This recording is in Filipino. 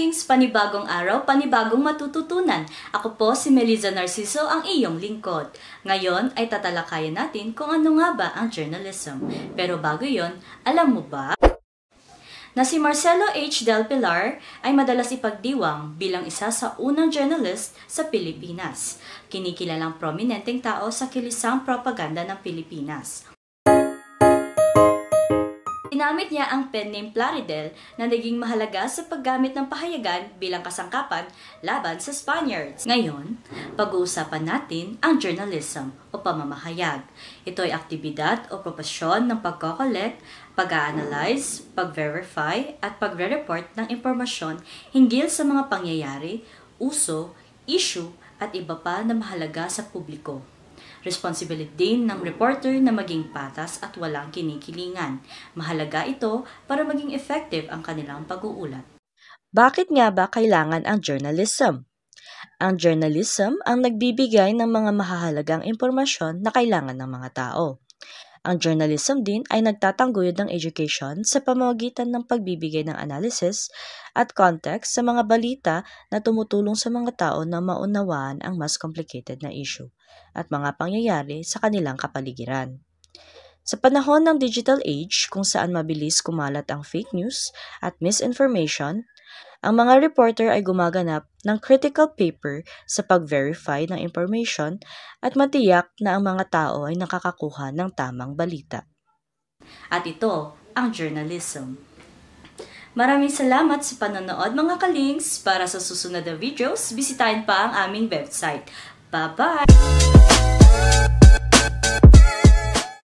kalings, panibagong araw, panibagong matututunan. Ako po si Meliza Narciso, ang iyong lingkod. Ngayon ay tatalakayan natin kung ano nga ba ang journalism. Pero bago yon, alam mo ba na si Marcelo H. Del Pilar ay madalas ipagdiwang bilang isa sa unang journalist sa Pilipinas. Kinikilalang prominenteng tao sa kilisang propaganda ng Pilipinas. Ginamit niya ang pen name Plaridel na naging mahalaga sa paggamit ng pahayagan bilang kasangkapan laban sa Spaniards. Ngayon, pag-uusapan natin ang journalism o pamamahayag. Ito ay aktibidad o propasyon ng pagko-collect, pag-a-analyze, pag-verify at pagre-report ng impormasyon hinggil sa mga pangyayari, uso, issue at iba pa na mahalaga sa publiko. Responsibility din ng reporter na maging patas at walang kinikilingan. Mahalaga ito para maging effective ang kanilang pag-uulat. Bakit nga ba kailangan ang journalism? Ang journalism ang nagbibigay ng mga mahahalagang impormasyon na kailangan ng mga tao. Ang journalism din ay nagtatangguyod ng education sa pamamagitan ng pagbibigay ng analysis at context sa mga balita na tumutulong sa mga tao na maunawaan ang mas complicated na issue at mga pangyayari sa kanilang kapaligiran. Sa panahon ng digital age kung saan mabilis kumalat ang fake news at misinformation, ang mga reporter ay gumaganap ng critical paper sa pag-verify ng information at matiyak na ang mga tao ay nakakakuha ng tamang balita. At ito ang journalism. Maraming salamat sa panonood mga kalings. Para sa susunod na videos, bisitahin pa ang aming website. Bye-bye!